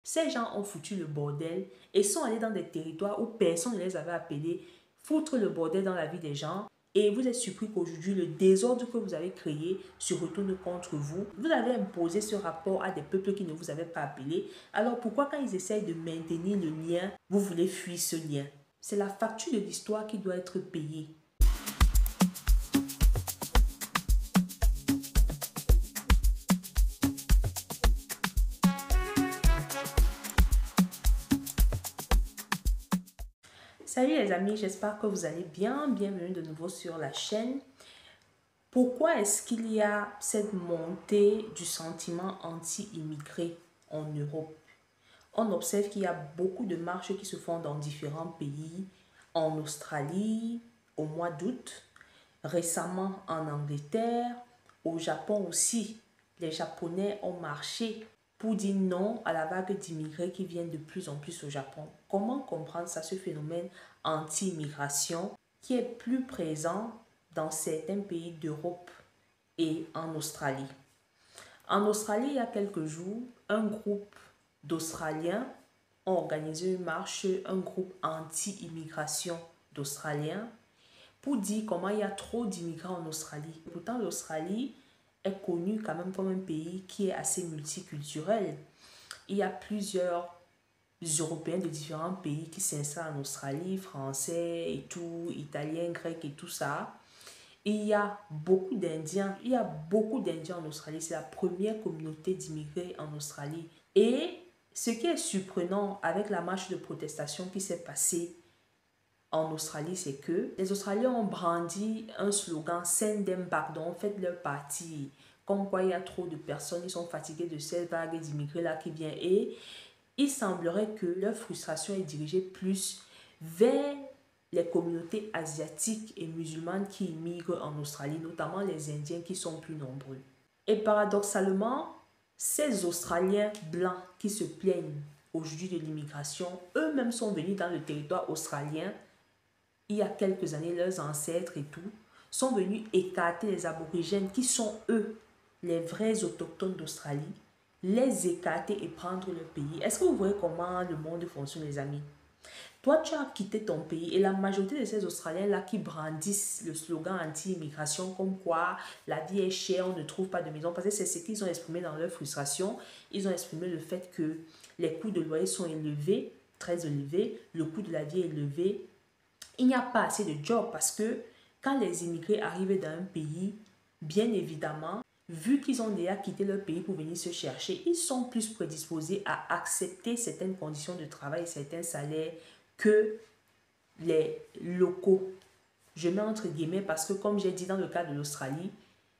Ces gens ont foutu le bordel et sont allés dans des territoires où personne ne les avait appelés, foutre le bordel dans la vie des gens. Et vous êtes surpris qu'aujourd'hui, le désordre que vous avez créé se retourne contre vous. Vous avez imposé ce rapport à des peuples qui ne vous avaient pas appelé. Alors pourquoi quand ils essayent de maintenir le lien, vous voulez fuir ce lien? C'est la facture de l'histoire qui doit être payée. Salut les amis, j'espère que vous allez bien. Bienvenue de nouveau sur la chaîne. Pourquoi est-ce qu'il y a cette montée du sentiment anti-immigré en Europe? On observe qu'il y a beaucoup de marches qui se font dans différents pays, en Australie au mois d'août, récemment en Angleterre, au Japon aussi. Les Japonais ont marché pour dire non à la vague d'immigrés qui viennent de plus en plus au Japon. Comment comprendre ça, ce phénomène anti-immigration qui est plus présent dans certains pays d'Europe et en Australie? En Australie, il y a quelques jours, un groupe d'Australiens ont organisé une marche, un groupe anti-immigration d'Australiens, pour dire comment il y a trop d'immigrants en Australie. Pourtant, l'Australie est connue quand même comme un pays qui est assez multiculturel. Il y a plusieurs Européens de différents pays qui s'installent en Australie, français et tout, italiens, grecs et tout ça. Il y a beaucoup d'Indiens. Il y a beaucoup d'Indiens en Australie. C'est la première communauté d'immigrés en Australie. Et ce qui est surprenant avec la marche de protestation qui s'est passée en Australie, c'est que les Australiens ont brandi un slogan Send them back, donc faites leur partie. Comme quoi il y a trop de personnes, ils sont fatigués de cette vague d'immigrés-là qui vient. Et il semblerait que leur frustration est dirigée plus vers les communautés asiatiques et musulmanes qui immigrent en Australie, notamment les Indiens qui sont plus nombreux. Et paradoxalement, ces Australiens blancs qui se plaignent aujourd'hui de l'immigration, eux-mêmes sont venus dans le territoire australien il y a quelques années, leurs ancêtres et tout, sont venus écarter les aborigènes qui sont eux, les vrais autochtones d'Australie, les écarter et prendre leur pays. Est-ce que vous voyez comment le monde fonctionne, les amis? Toi, tu as quitté ton pays et la majorité de ces Australiens-là qui brandissent le slogan anti-immigration comme quoi la vie est chère, on ne trouve pas de maison, parce que c'est ce qu'ils ont exprimé dans leur frustration. Ils ont exprimé le fait que les coûts de loyer sont élevés, très élevés, le coût de la vie est élevé. Il n'y a pas assez de jobs parce que quand les immigrés arrivent dans un pays, bien évidemment, vu qu'ils ont déjà quitté leur pays pour venir se chercher, ils sont plus prédisposés à accepter certaines conditions de travail, certains salaires que les locaux. Je mets entre guillemets parce que comme j'ai dit dans le cas de l'Australie,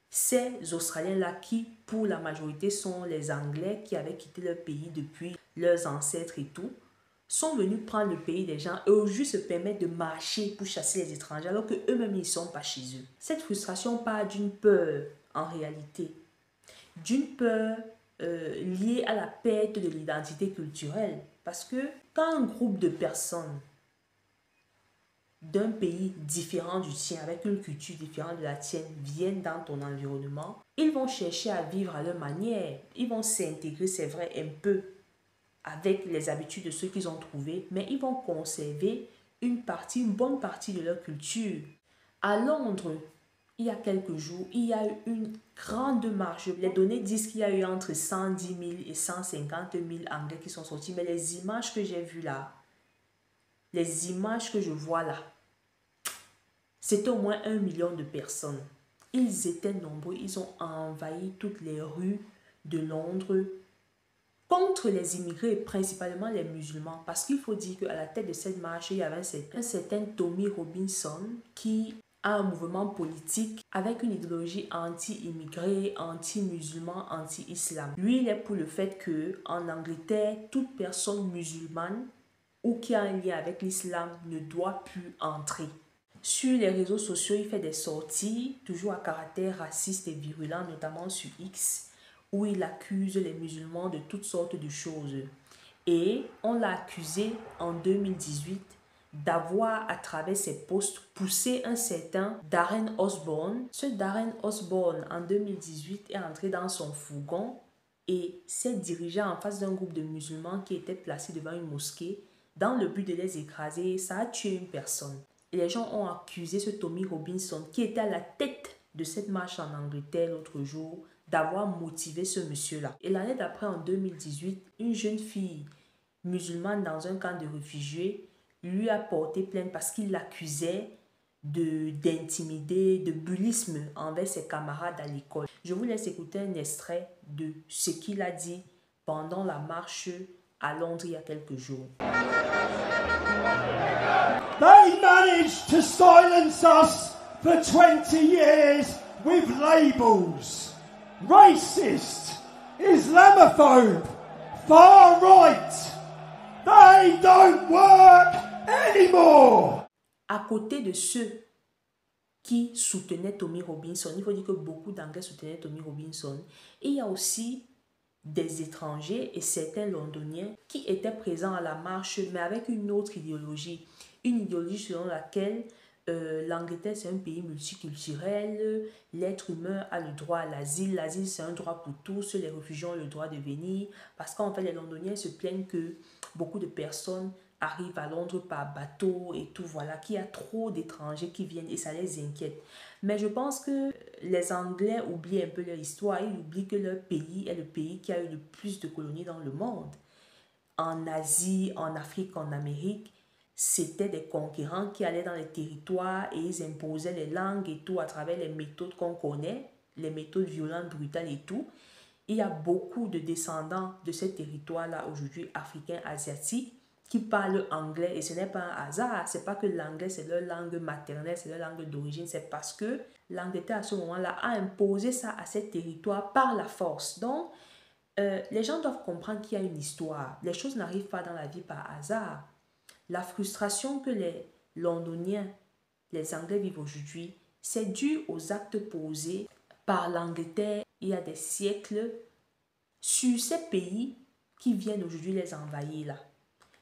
ces Australiens-là qui, pour la majorité, sont les Anglais qui avaient quitté leur pays depuis leurs ancêtres et tout, sont venus prendre le pays des gens et aujourd'hui se permettent de marcher pour chasser les étrangers alors qu'eux-mêmes ils ne sont pas chez eux. Cette frustration part d'une peur en réalité, d'une peur liée à la perte de l'identité culturelle. Parce que quand un groupe de personnes d'un pays différent du tien, avec une culture différente de la tienne, viennent dans ton environnement, ils vont chercher à vivre à leur manière. Ils vont s'intégrer, c'est vrai, un peu avec les habitudes de ceux qu'ils ont trouvés, mais ils vont conserver une bonne partie de leur culture. À Londres, il y a quelques jours, il y a eu une grande marche. Les données disent qu'il y a eu entre 110 000 et 150 000 Anglais qui sont sortis, mais les images que j'ai vues là, les images que je vois là, c'était au moins 1 million de personnes. Ils étaient nombreux, ils ont envahi toutes les rues de Londres contre les immigrés, principalement les musulmans. Parce qu'il faut dire qu'à la tête de cette marche, il y avait un certain Tommy Robinson qui a un mouvement politique avec une idéologie anti-immigré, anti-musulman, anti-islam. Lui, il est pour le fait qu'en Angleterre, toute personne musulmane ou qui a un lien avec l'islam ne doit plus entrer. Sur les réseaux sociaux, il fait des sorties, toujours à caractère raciste et virulent, notamment sur X, où il accuse les musulmans de toutes sortes de choses. Et on l'a accusé en 2018 d'avoir, à travers ses posts, poussé un certain Darren Osborne. Ce Darren Osborne, en 2018, est entré dans son fourgon et s'est dirigé en face d'un groupe de musulmans qui étaient placés devant une mosquée dans le but de les écraser. Ça a tué une personne. Et les gens ont accusé ce Tommy Robinson, qui était à la tête de cette marche en Angleterre l'autre jour, d'avoir motivé ce monsieur-là. Et l'année d'après, en 2018, une jeune fille musulmane dans un camp de réfugiés lui a porté plainte parce qu'il l'accusait d'intimider, de bullisme envers ses camarades à l'école. Je vous laisse écouter un extrait de ce qu'il a dit pendant la marche à Londres il y a quelques jours. They managed to silence us for 20 years with labels. Racist, Islamophobe, far right. They don't work anymore. À côté de ceux qui soutenaient Tommy Robinson, il faut dire que beaucoup d'Anglais soutenaient Tommy Robinson, et il y a aussi des étrangers et certains Londoniens qui étaient présents à la marche, mais avec une autre idéologie. Une idéologie selon laquelle l'Angleterre, c'est un pays multiculturel, l'être humain a le droit à l'asile, l'asile c'est un droit pour tous, les réfugiés ont le droit de venir, parce qu'en fait les Londoniens se plaignent que beaucoup de personnes arrivent à Londres par bateau et tout, voilà, qu'il y a trop d'étrangers qui viennent et ça les inquiète. Mais je pense que les Anglais oublient un peu leur histoire, ils oublient que leur pays est le pays qui a eu le plus de colonies dans le monde. En Asie, en Afrique, en Amérique, c'était des conquérants qui allaient dans les territoires et ils imposaient les langues et tout à travers les méthodes qu'on connaît, les méthodes violentes, brutales et tout. Il y a beaucoup de descendants de ces territoires-là aujourd'hui, africains, asiatiques, qui parlent anglais et ce n'est pas un hasard. C'est pas que l'anglais c'est leur langue maternelle, c'est leur langue d'origine, c'est parce que l'Angleterre à ce moment-là a imposé ça à ces territoires par la force. Donc, les gens doivent comprendre qu'il y a une histoire. Les choses n'arrivent pas dans la vie par hasard. La frustration que les Londoniens, les Anglais vivent aujourd'hui, c'est dû aux actes posés par l'Angleterre il y a des siècles sur ces pays qui viennent aujourd'hui les envahir là.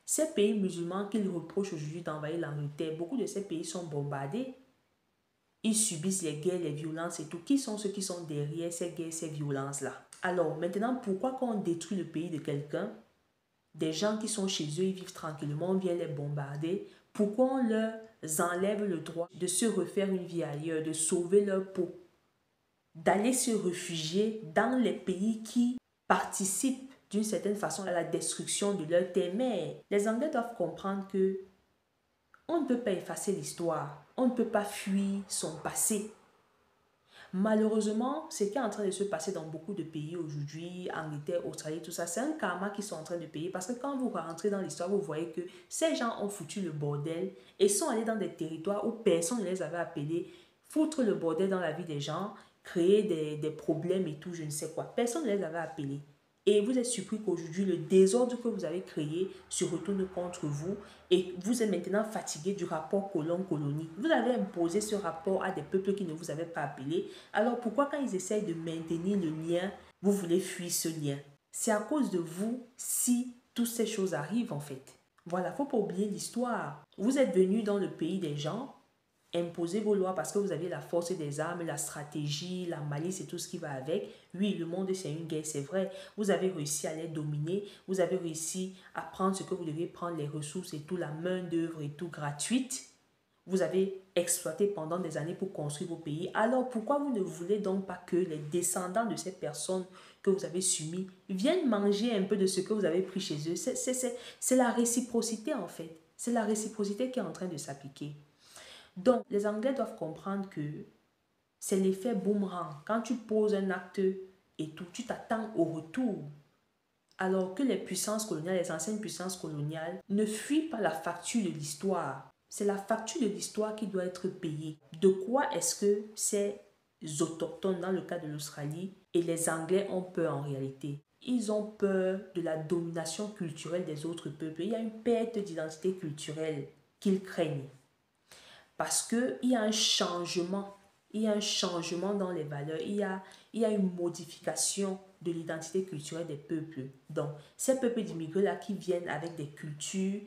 Ces pays musulmans qu'ils reprochent aujourd'hui d'envahir l'Angleterre, beaucoup de ces pays sont bombardés. Ils subissent les guerres, les violences et tout. Qui sont ceux qui sont derrière ces guerres, ces violences-là? Alors maintenant, pourquoi quand on détruit le pays de quelqu'un, des gens qui sont chez eux, ils vivent tranquillement, on vient les bombarder, pourquoi on leur enlève le droit de se refaire une vie ailleurs, de sauver leur peau, d'aller se réfugier dans les pays qui participent d'une certaine façon à la destruction de leur terre? Mais les Anglais doivent comprendre que on ne peut pas effacer l'histoire, on ne peut pas fuir son passé. Malheureusement, ce qui est en train de se passer dans beaucoup de pays aujourd'hui, Angleterre, Australie, tout ça, c'est un karma qu'ils sont en train de payer parce que quand vous rentrez dans l'histoire, vous voyez que ces gens ont foutu le bordel et sont allés dans des territoires où personne ne les avait appelés, foutre le bordel dans la vie des gens, créer des problèmes et tout, je ne sais quoi. Personne ne les avait appelés. Et vous êtes surpris qu'aujourd'hui, le désordre que vous avez créé se retourne contre vous et vous êtes maintenant fatigué du rapport colon-colonie. Vous avez imposé ce rapport à des peuples qui ne vous avaient pas appelé. Alors pourquoi quand ils essayent de maintenir le lien, vous voulez fuir ce lien? C'est à cause de vous si toutes ces choses arrivent en fait. Voilà, il ne faut pas oublier l'histoire. Vous êtes venu dans le pays des gens, imposez vos lois parce que vous avez la force des armes, la stratégie, la malice et tout ce qui va avec. Oui, le monde c'est une guerre, c'est vrai. Vous avez réussi à les dominer, vous avez réussi à prendre ce que vous devez prendre, les ressources et tout, la main d'œuvre et tout gratuite. Vous avez exploité pendant des années pour construire vos pays. Alors pourquoi vous ne voulez donc pas que les descendants de ces personnes que vous avez soumis viennent manger un peu de ce que vous avez pris chez eux? C'est la réciprocité en fait. C'est la réciprocité qui est en train de s'appliquer. Donc, les Anglais doivent comprendre que c'est l'effet boomerang. Quand tu poses un acte et tout, tu t'attends au retour. Alors que les puissances coloniales, les anciennes puissances coloniales, ne fuient pas la facture de l'histoire. C'est la facture de l'histoire qui doit être payée. De quoi est-ce que ces autochtones, dans le cas de l'Australie, et les Anglais ont peur en réalité? Ils ont peur de la domination culturelle des autres peuples. Il y a une perte d'identité culturelle qu'ils craignent. Parce qu'il y a un changement, dans les valeurs, il y a une modification de l'identité culturelle des peuples. Donc, ces peuples d'immigrés-là qui viennent avec des cultures,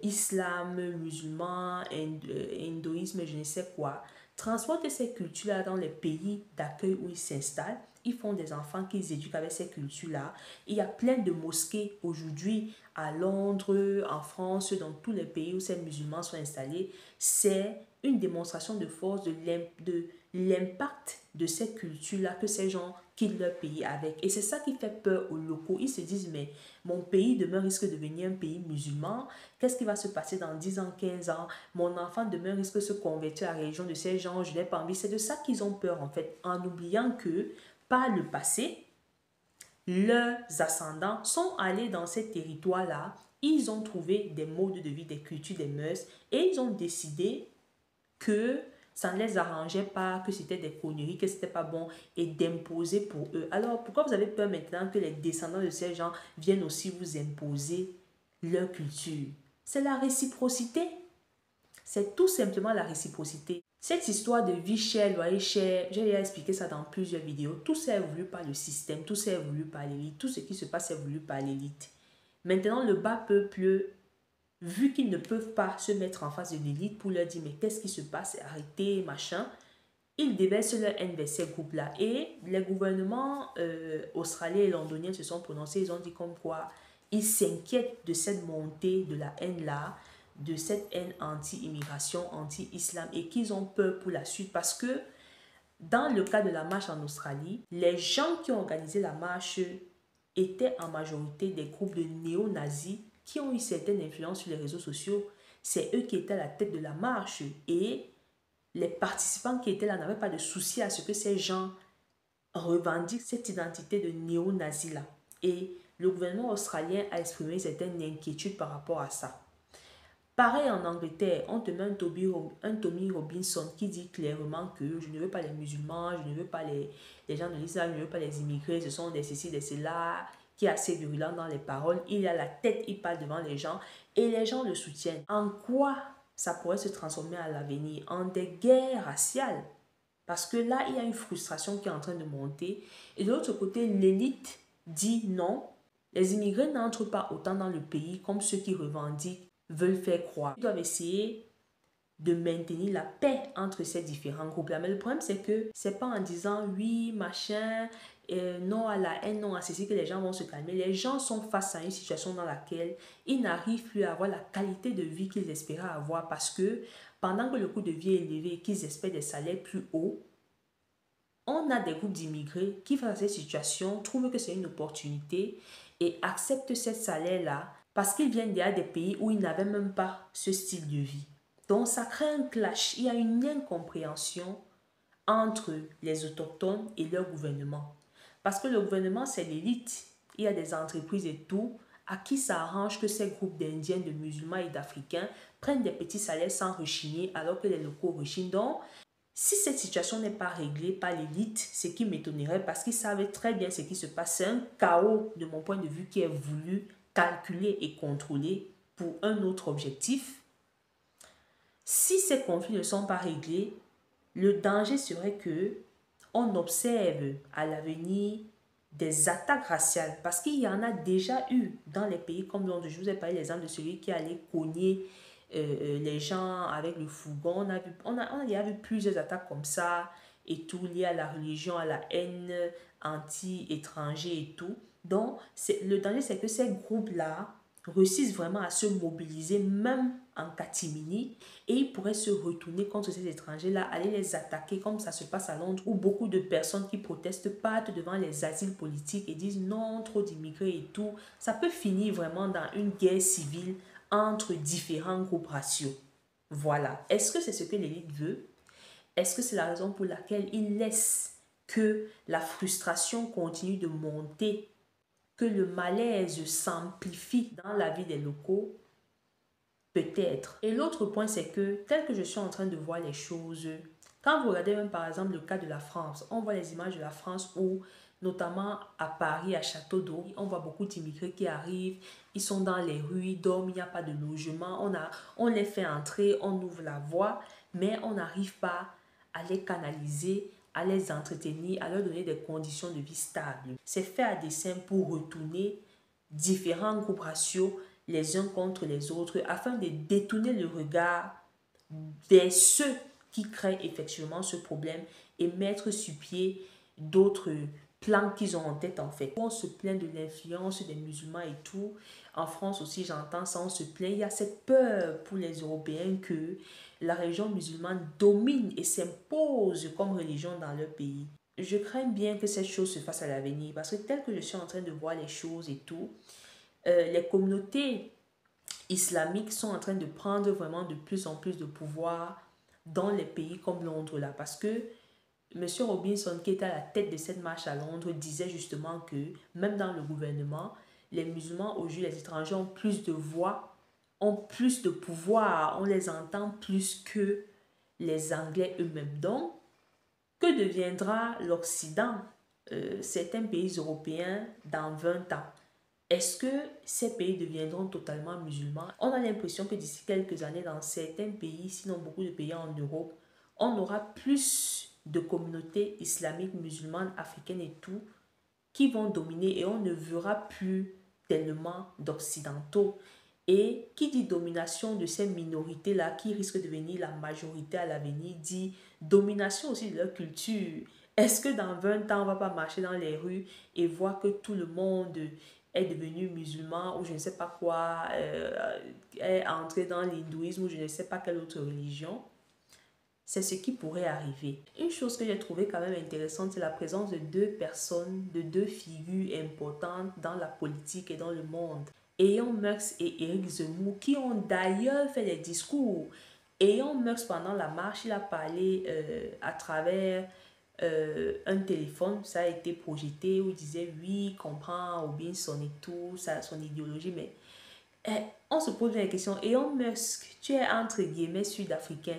islam, musulman, hindouisme, je ne sais quoi, transportent ces cultures-là dans les pays d'accueil où ils s'installent Ils font des enfants qu'ils éduquent avec ces cultures-là. Il y a plein de mosquées aujourd'hui à Londres, en France, dans tous les pays où ces musulmans sont installés. C'est une démonstration de force de l'impact de cette culture-là que ces gens quittent leur pays avec. Et c'est ça qui fait peur aux locaux. Ils se disent, mais mon pays demain risque de devenir un pays musulman. Qu'est-ce qui va se passer dans 10 ans, 15 ans? Mon enfant demain risque de se convertir à la religion de ces gens. Je n'ai pas envie. C'est de ça qu'ils ont peur en fait, en oubliant que par le passé, leurs ascendants sont allés dans ces territoires-là. Ils ont trouvé des modes de vie, des cultures, des mœurs et ils ont décidé que ça ne les arrangeait pas, que c'était des conneries, que c'était pas bon et d'imposer pour eux. Alors, pourquoi vous avez peur maintenant que les descendants de ces gens viennent aussi vous imposer leur culture? C'est la réciprocité. C'est tout simplement la réciprocité. Cette histoire de vie chère, loyer cher, j'ai déjà expliqué ça dans plusieurs vidéos. Tout ça est voulu par le système, tout ça est voulu par l'élite, tout ce qui se passe est voulu par l'élite. Maintenant, le bas peuple, vu qu'ils ne peuvent pas se mettre en face de l'élite pour leur dire mais qu'est-ce qui se passe, arrêtez, machin, ils déversent leur haine vers ces groupes-là. Et les gouvernements australiens et londoniens se sont prononcés, ils ont dit comme quoi ils s'inquiètent de cette montée de la haine-là, de cette haine anti-immigration, anti-islam et qu'ils ont peur pour la suite parce que dans le cas de la marche en Australie, les gens qui ont organisé la marche étaient en majorité des groupes de néo-nazis qui ont eu certaines influences sur les réseaux sociaux. C'est eux qui étaient à la tête de la marche et les participants qui étaient là n'avaient pas de souci à ce que ces gens revendiquent cette identité de néo-nazis-là. Et le gouvernement australien a exprimé certaines inquiétudes par rapport à ça. Pareil en Angleterre, on te met un Tommy Robinson qui dit clairement que je ne veux pas les musulmans, je ne veux pas les gens de l'islam, je ne veux pas les immigrés, ce sont des ceci, des cela, qui est assez virulent dans les paroles. Il a la tête, il parle devant les gens et les gens le soutiennent. En quoi ça pourrait se transformer à l'avenir? En des guerres raciales. Parce que là, il y a une frustration qui est en train de monter. Et de l'autre côté, l'élite dit non, les immigrés n'entrent pas autant dans le pays comme ceux qui revendiquent veulent faire croire. Ils doivent essayer de maintenir la paix entre ces différents groupes-là. Mais le problème, c'est que c'est pas en disant oui, machin, non à la haine, non à ceci que les gens vont se calmer. Les gens sont face à une situation dans laquelle ils n'arrivent plus à avoir la qualité de vie qu'ils espéraient avoir parce que pendant que le coût de vie est élevé et qu'ils espèrent des salaires plus hauts, on a des groupes d'immigrés qui, face à cette situation, trouvent que c'est une opportunité et acceptent ce salaire-là parce qu'ils viennent déjà des pays où ils n'avaient même pas ce style de vie. Donc ça crée un clash, il y a une incompréhension entre les autochtones et leur gouvernement. Parce que le gouvernement, c'est l'élite. Il y a des entreprises et tout à qui ça arrange que ces groupes d'Indiens, de musulmans et d'Africains prennent des petits salaires sans rechigner alors que les locaux rechignent. Donc, si cette situation n'est pas réglée par l'élite, ce qui m'étonnerait parce qu'ils savaient très bien ce qui se passe, c'est un chaos de mon point de vue qui est voulu calculé et contrôlé pour un autre objectif. Si ces conflits ne sont pas réglés, le danger serait que on observe à l'avenir des attaques raciales parce qu'il y en a déjà eu dans les pays comme Londres. Je vous ai parlé l'exemple de celui qui allait cogner les gens avec le fourgon. On a vu plusieurs attaques comme ça et tout liées à la religion, à la haine anti-étranger et tout. Donc, le danger, c'est que ces groupes-là réussissent vraiment à se mobiliser, même en catimini, et ils pourraient se retourner contre ces étrangers-là, aller les attaquer comme ça se passe à Londres, où beaucoup de personnes qui protestent partent devant les asiles politiques et disent non, trop d'immigrés et tout. Ça peut finir vraiment dans une guerre civile entre différents groupes raciaux. Voilà. Est-ce que c'est ce que l'élite veut? Est-ce que c'est la raison pour laquelle ils laissent que la frustration continue de monter, que le malaise s'amplifie dans la vie des locaux? Peut-être. Et l'autre point, c'est que, tel que je suis en train de voir les choses, quand vous regardez même par exemple le cas de la France, on voit les images de la France où, notamment à Paris, à Château d'Eau, on voit beaucoup d'immigrés qui arrivent, ils sont dans les rues, ils dorment, il n'y a pas de logement, on les fait entrer, on ouvre la voie, mais on n'arrive pas à les canaliser, à les entretenir, à leur donner des conditions de vie stables. C'est fait à dessein pour retourner différents groupes raciaux les uns contre les autres afin de détourner le regard vers ceux qui créent effectivement ce problème et mettre sur pied d'autres plan qu'ils ont en tête en fait. On se plaint de l'influence des musulmans et tout. En France aussi, j'entends ça, on se plaint. Il y a cette peur pour les Européens que la religion musulmane domine et s'impose comme religion dans leur pays. Je crains bien que cette chose se fasse à l'avenir parce que tel que je suis en train de voir les choses et tout, les communautés islamiques sont en train de prendre vraiment de plus en plus de pouvoir dans les pays comme Londres là parce que Monsieur Robinson, qui était à la tête de cette marche à Londres, disait justement que même dans le gouvernement, les musulmans, aujourd'hui, les étrangers ont plus de voix, ont plus de pouvoir, on les entend plus que les Anglais eux-mêmes. Donc, que deviendra l'Occident, certains pays européens, dans 20 ans? Est-ce que ces pays deviendront totalement musulmans? On a l'impression que d'ici quelques années, dans certains pays, sinon beaucoup de pays en Europe, on aura plus de communautés islamiques, musulmanes, africaines et tout, qui vont dominer et on ne verra plus tellement d'occidentaux. Et qui dit domination de ces minorités-là, qui risquent de devenir la majorité à l'avenir, dit domination aussi de leur culture. Est-ce que dans 20 ans, on ne va pas marcher dans les rues et voir que tout le monde est devenu musulman ou je ne sais pas quoi, est entré dans l'hindouisme ou je ne sais pas quelle autre religion? C'est ce qui pourrait arriver. Une chose que j'ai trouvé quand même intéressante, c'est la présence de deux personnes, de deux figures importantes dans la politique et dans le monde. Elon Musk et Éric Zemmour, qui ont d'ailleurs fait des discours. Elon Musk, pendant la marche, il a parlé à travers un téléphone, ça a été projeté, où il disait oui, il comprend Robinson et tout, son idéologie, mais on se pose la question, Elon Musk, tu es entre guillemets sud-africain.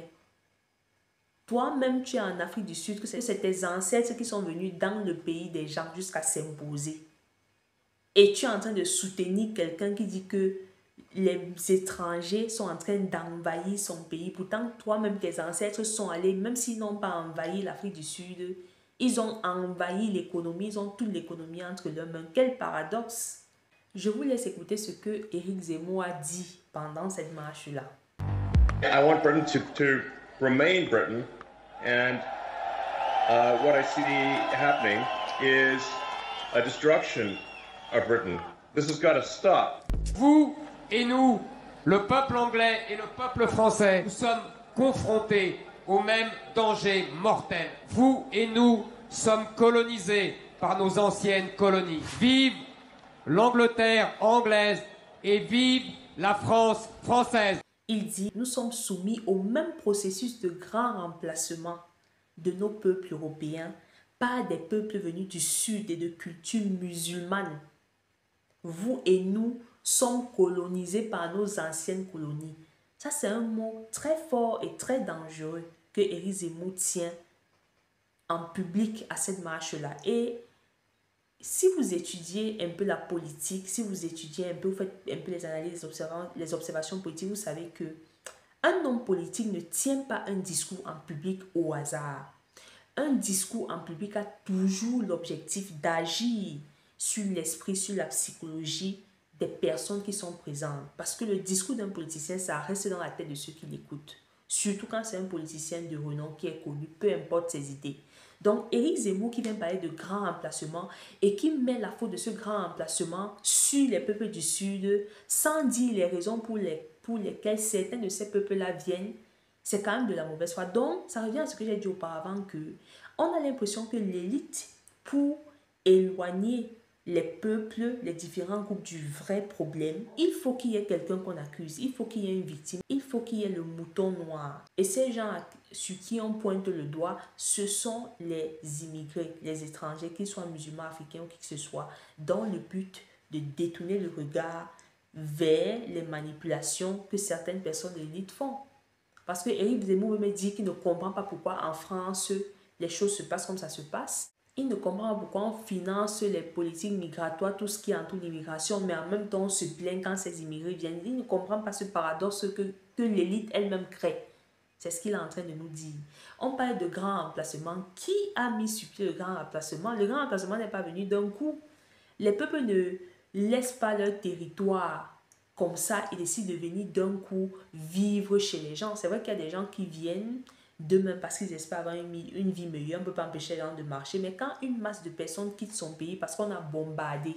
Toi-même, tu es en Afrique du Sud, que c'est tes ancêtres qui sont venus dans le pays des gens jusqu'à s'imposer. Et tu es en train de soutenir quelqu'un qui dit que les étrangers sont en train d'envahir son pays. Pourtant, toi-même, tes ancêtres sont allés, même s'ils n'ont pas envahi l'Afrique du Sud, ils ont envahi l'économie, ils ont toute l'économie entre leurs mains. Quel paradoxe! Je vous laisse écouter ce que Éric Zemmour a dit pendant cette marche-là. I want Britain to remain Britain, and what I see happening is a destruction of Britain. This has got to stop. Vous et nous, le peuple anglais et le peuple français, nous sommes confrontés au même danger mortel. Vous et nous sommes colonisés par nos anciennes colonies. Vive l'Angleterre anglaise et vive la France française. Il dit, nous sommes soumis au même processus de grand remplacement de nos peuples européens par des peuples venus du Sud et de culture musulmane. Vous et nous sommes colonisés par nos anciennes colonies. Ça, c'est un mot très fort et très dangereux que Éric Zemmour tient en public à cette marche-là. Et si vous étudiez un peu la politique, si vous étudiez un peu, vous faites un peu les analyses, les observations politiques, vous savez que un homme politique ne tient pas un discours en public au hasard. Un discours en public a toujours l'objectif d'agir sur l'esprit, sur la psychologie des personnes qui sont présentes. Parce que le discours d'un politicien, ça reste dans la tête de ceux qui l'écoutent. Surtout quand c'est un politicien de renom qui est connu, peu importe ses idées. Donc, Éric Zemmour qui vient parler de grand remplacement et qui met la faute de ce grand remplacement sur les peuples du Sud sans dire les raisons pour lesquelles certains de ces peuples-là viennent, c'est quand même de la mauvaise foi. Donc, ça revient à ce que j'ai dit auparavant que on a l'impression que l'élite, pour éloigner les peuples, les différents groupes du vrai problème, il faut qu'il y ait quelqu'un qu'on accuse, il faut qu'il y ait une victime, il faut qu'il y ait le mouton noir. Et ces gens sur qui on pointe le doigt, ce sont les immigrés, les étrangers, qu'ils soient musulmans, africains ou qui que ce soit, dans le but de détourner le regard vers les manipulations que certaines personnes de l'élite font. Parce que Éric Zemmour me dit qu'il ne comprend pas pourquoi en France les choses se passent comme ça se passe. Il ne comprend pas pourquoi on finance les politiques migratoires, tout ce qui entoure l'immigration, mais en même temps on se plaint quand ces immigrés viennent. Il ne comprend pas ce paradoxe que l'élite elle-même crée. C'est ce qu'il est en train de nous dire. On parle de grand remplacement. Qui a mis sur pied le grand remplacement? Le grand remplacement n'est pas venu d'un coup. Les peuples ne laissent pas leur territoire comme ça et décident de venir d'un coup vivre chez les gens. C'est vrai qu'il y a des gens qui viennent, demain parce qu'ils espèrent avoir une vie meilleure. On ne peut pas empêcher les gens de marcher. Mais quand une masse de personnes quitte son pays parce qu'on a bombardé,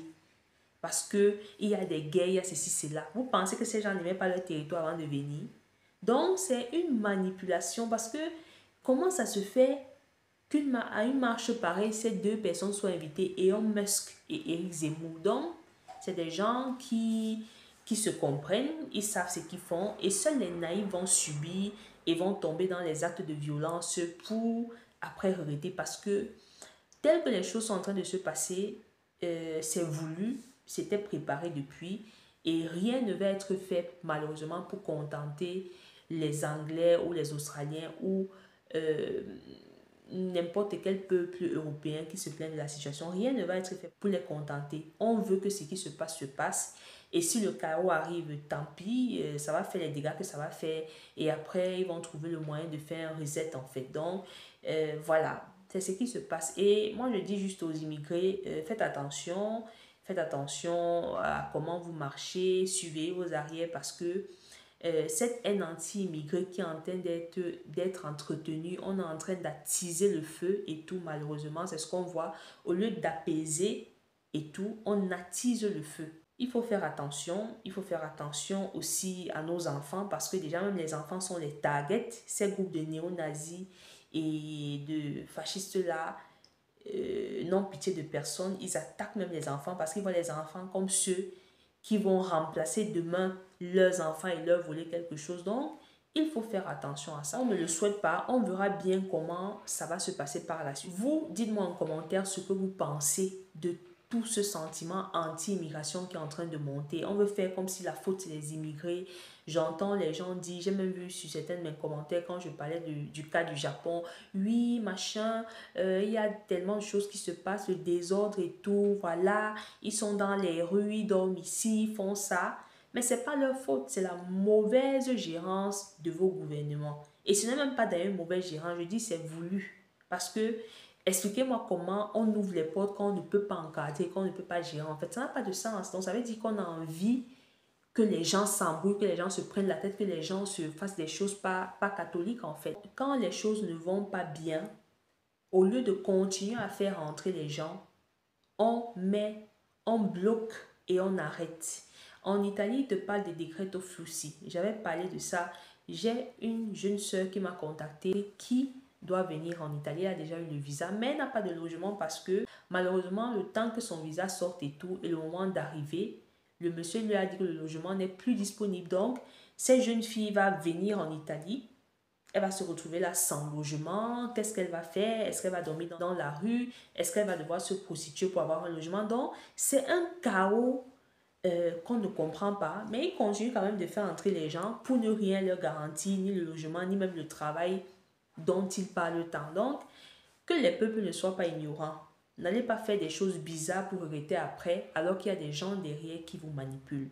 parce qu'il y a des guerres, il y a ceci, cela, vous pensez que ces gens n'aimaient pas leur territoire avant de venir? Donc, c'est une manipulation parce que comment ça se fait qu'à une marche pareille, ces deux personnes soient invitées, Elon Musk et Éric Zemmour? Donc, c'est des gens qui se comprennent, ils savent ce qu'ils font et seuls les naïfs vont subir et vont tomber dans les actes de violence pour après regretter parce que tel que les choses sont en train de se passer, c'est voulu, c'était préparé depuis et rien ne va être fait malheureusement pour contenter les Anglais ou les Australiens ou n'importe quel peuple européen qui se plaint de la situation. Rien ne va être fait pour les contenter. On veut que ce qui se passe. Et si le chaos arrive, tant pis, ça va faire les dégâts que ça va faire. Et après, ils vont trouver le moyen de faire un reset en fait. Donc, voilà, c'est ce qui se passe. Et moi, je dis juste aux immigrés, faites attention à comment vous marchez, suivez vos arrières parce que cette haine anti-immigrée qui est en train d'être entretenue, on est en train d'attiser le feu et tout, malheureusement, c'est ce qu'on voit. Au lieu d'apaiser et tout, on attise le feu. Il faut faire attention aussi à nos enfants parce que déjà même les enfants sont les targets. Ces groupes de néo-nazis et de fascistes-là n'ont pitié de personne. Ils attaquent même les enfants parce qu'ils voient les enfants comme ceux qui vont remplacer demain leurs enfants et leur voler quelque chose. Donc, il faut faire attention à ça. On ne le souhaite pas. On verra bien comment ça va se passer par la suite. Vous, dites-moi en commentaire ce que vous pensez de tout ce sentiment anti-immigration qui est en train de monter. On veut faire comme si la faute c'est les immigrés. J'entends les gens dire, j'ai même vu sur certains de mes commentaires quand je parlais du cas du Japon, oui, machin, il y a tellement de choses qui se passent, le désordre et tout, voilà, ils sont dans les rues, ils dorment ici, ils font ça. Mais ce n'est pas leur faute, c'est la mauvaise gérance de vos gouvernements. Et ce n'est même pas d'ailleurs une mauvaise gérance, je dis c'est voulu. Parce que expliquez-moi comment on ouvre les portes quand on ne peut pas encadrer, quand on ne peut pas gérer. En fait, ça n'a pas de sens. Donc, ça veut dire qu'on a envie que les gens s'embrouillent, que les gens se prennent la tête, que les gens se fassent des choses pas catholiques, en fait. Quand les choses ne vont pas bien, au lieu de continuer à faire entrer les gens, on bloque et on arrête. En Italie, ils te parlent des decreto flussi. J'avais parlé de ça. J'ai une jeune sœur qui m'a contactée qui doit venir en Italie, elle a déjà eu le visa, mais elle n'a pas de logement parce que malheureusement, le temps que son visa sorte et tout, et le moment d'arriver, le monsieur lui a dit que le logement n'est plus disponible. Donc, cette jeune fille va venir en Italie, elle va se retrouver là sans logement. Qu'est-ce qu'elle va faire? Est-ce qu'elle va dormir dans la rue? Est-ce qu'elle va devoir se prostituer pour avoir un logement? Donc, c'est un chaos qu'on ne comprend pas, mais ils continuent quand même de faire entrer les gens pour ne rien leur garantir, ni le logement, ni même le travail dont ils parlent tant. Donc, que les peuples ne soient pas ignorants. N'allez pas faire des choses bizarres pour regretter après, alors qu'il y a des gens derrière qui vous manipulent.